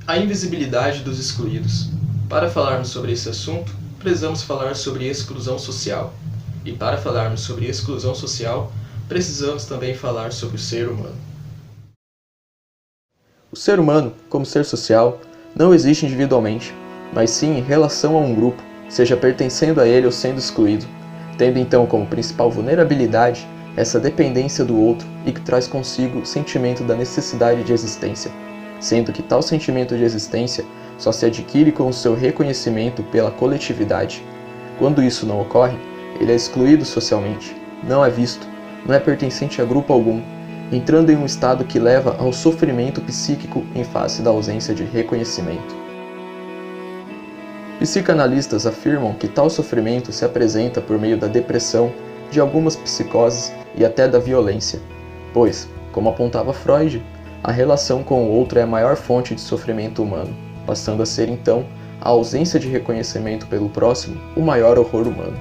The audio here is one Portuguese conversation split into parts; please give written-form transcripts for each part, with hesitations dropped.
A invisibilidade dos excluídos. Para falarmos sobre esse assunto, precisamos falar sobre exclusão social. E para falarmos sobre exclusão social, precisamos também falar sobre o ser humano. O ser humano, como ser social, não existe individualmente, mas sim em relação a um grupo, seja pertencendo a ele ou sendo excluído, tendo então como principal vulnerabilidade essa dependência do outro e que traz consigo o sentimento da necessidade de existência, sendo que tal sentimento de existência só se adquire com o seu reconhecimento pela coletividade. Quando isso não ocorre, ele é excluído socialmente, não é visto, não é pertencente a grupo algum, entrando em um estado que leva ao sofrimento psíquico em face da ausência de reconhecimento. Psicanalistas afirmam que tal sofrimento se apresenta por meio da depressão, de algumas psicoses e até da violência, pois, como apontava Freud, a relação com o outro é a maior fonte de sofrimento humano, passando a ser então a ausência de reconhecimento pelo próximo o maior horror humano.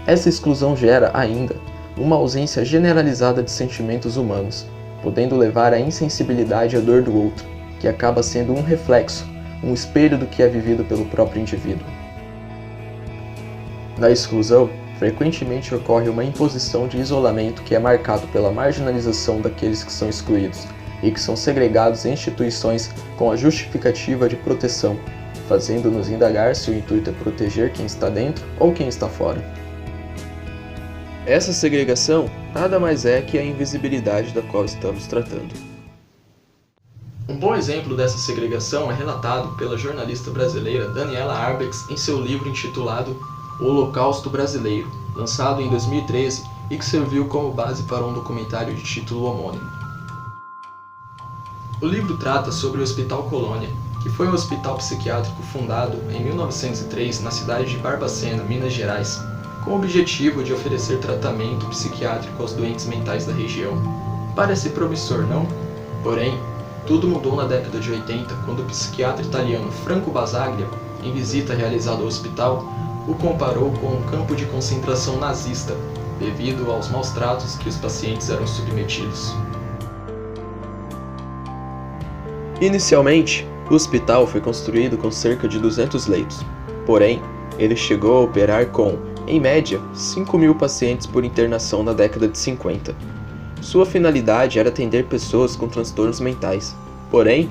Essa exclusão gera, ainda, uma ausência generalizada de sentimentos humanos, podendo levar à insensibilidade à dor do outro, que acaba sendo um reflexo, um espelho do que é vivido pelo próprio indivíduo. Na exclusão, frequentemente ocorre uma imposição de isolamento que é marcado pela marginalização daqueles que são excluídos e que são segregados em instituições com a justificativa de proteção, fazendo-nos indagar se o intuito é proteger quem está dentro ou quem está fora. Essa segregação nada mais é que a invisibilidade da qual estamos tratando. Um bom exemplo dessa segregação é relatado pela jornalista brasileira Daniela Arbex em seu livro intitulado O Holocausto Brasileiro, lançado em 2013 e que serviu como base para um documentário de título homônimo. O livro trata sobre o Hospital Colônia, que foi um hospital psiquiátrico fundado em 1903 na cidade de Barbacena, Minas Gerais, com o objetivo de oferecer tratamento psiquiátrico aos doentes mentais da região. Parece promissor, não? Porém, tudo mudou na década de 80, quando o psiquiatra italiano Franco Basaglia, em visita realizada ao hospital, o comparou com um campo de concentração nazista, devido aos maus tratos que os pacientes eram submetidos. Inicialmente, o hospital foi construído com cerca de 200 leitos, porém, ele chegou a operar com, em média, 5.000 pacientes por internação na década de 50. Sua finalidade era atender pessoas com transtornos mentais, porém,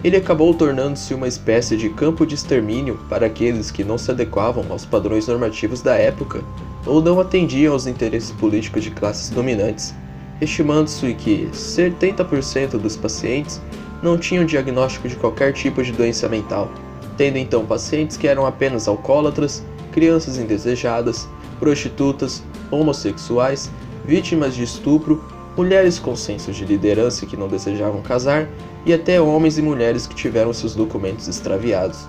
ele acabou tornando-se uma espécie de campo de extermínio para aqueles que não se adequavam aos padrões normativos da época ou não atendiam aos interesses políticos de classes dominantes, estimando-se que 70% dos pacientes não tinham diagnóstico de qualquer tipo de doença mental, tendo então pacientes que eram apenas alcoólatras, crianças indesejadas, prostitutas, homossexuais, vítimas de estupro, mulheres com senso de liderança que não desejavam casar e até homens e mulheres que tiveram seus documentos extraviados.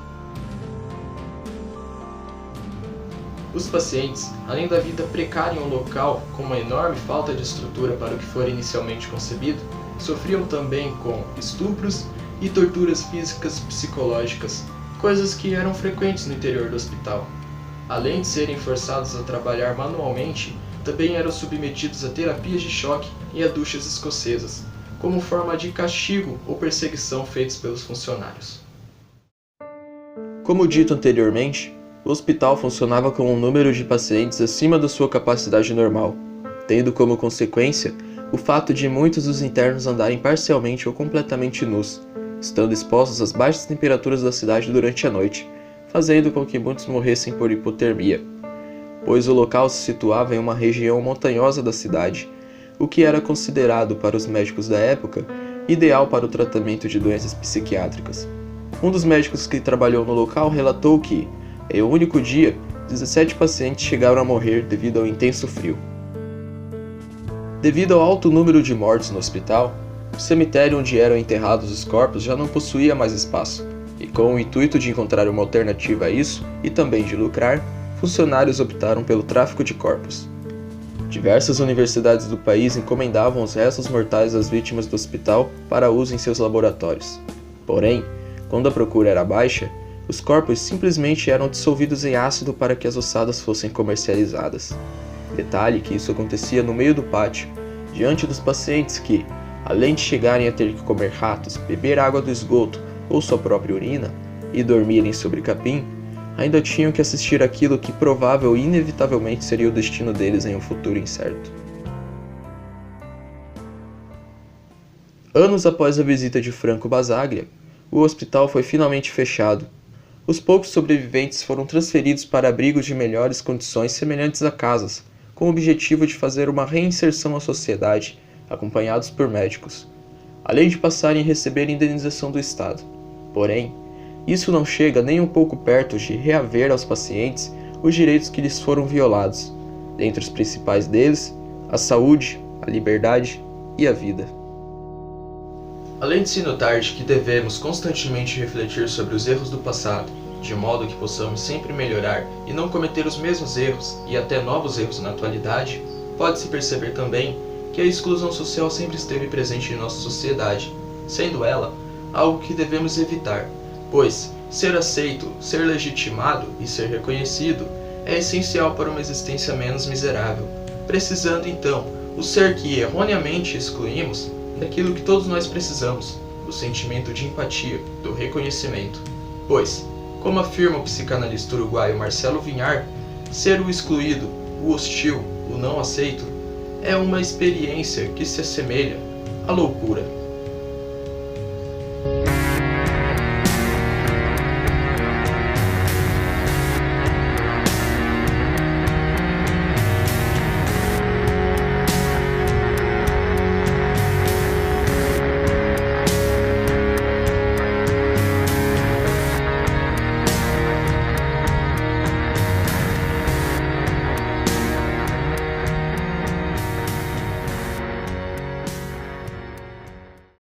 Os pacientes, além da vida precária em um local com uma enorme falta de estrutura para o que for inicialmente concebido, sofriam também com estupros e torturas físicas e psicológicas, coisas que eram frequentes no interior do hospital. Além de serem forçados a trabalhar manualmente, também eram submetidos a terapias de choque e a duchas escocesas, como forma de castigo ou perseguição feitos pelos funcionários. Como dito anteriormente, o hospital funcionava com um número de pacientes acima da sua capacidade normal, tendo como consequência o fato de muitos dos internos andarem parcialmente ou completamente nus, estando expostos às baixas temperaturas da cidade durante a noite, fazendo com que muitos morressem por hipotermia, pois o local se situava em uma região montanhosa da cidade, o que era considerado para os médicos da época ideal para o tratamento de doenças psiquiátricas. Um dos médicos que trabalhou no local relatou que, em um único dia, 17 pacientes chegaram a morrer devido ao intenso frio. Devido ao alto número de mortes no hospital, o cemitério onde eram enterrados os corpos já não possuía mais espaço, e com o intuito de encontrar uma alternativa a isso, e também de lucrar, funcionários optaram pelo tráfico de corpos. Diversas universidades do país encomendavam os restos mortais das vítimas do hospital para uso em seus laboratórios. Porém, quando a procura era baixa, os corpos simplesmente eram dissolvidos em ácido para que as ossadas fossem comercializadas. Detalhe que isso acontecia no meio do pátio, diante dos pacientes que, além de chegarem a ter que comer ratos, beber água do esgoto ou sua própria urina, e dormirem sobre capim, ainda tinham que assistir aquilo que provável e inevitavelmente seria o destino deles em um futuro incerto. Anos após a visita de Franco Basaglia, o hospital foi finalmente fechado. Os poucos sobreviventes foram transferidos para abrigos de melhores condições semelhantes a casas, com o objetivo de fazer uma reinserção à sociedade, acompanhados por médicos, além de passarem a receber indenização do Estado. Porém, isso não chega nem um pouco perto de reaver aos pacientes os direitos que lhes foram violados, dentre os principais deles, a saúde, a liberdade e a vida. Além de se notar de que devemos constantemente refletir sobre os erros do passado, de modo que possamos sempre melhorar e não cometer os mesmos erros e até novos erros na atualidade, pode-se perceber também que a exclusão social sempre esteve presente em nossa sociedade, sendo ela algo que devemos evitar, pois ser aceito, ser legitimado e ser reconhecido é essencial para uma existência menos miserável, precisando então o ser que erroneamente excluímos daquilo que todos nós precisamos, do sentimento de empatia, do reconhecimento. Pois, como afirma o psicanalista uruguaio Marcelo Vinhar, ser o excluído, o hostil, o não aceito, é uma experiência que se assemelha à loucura.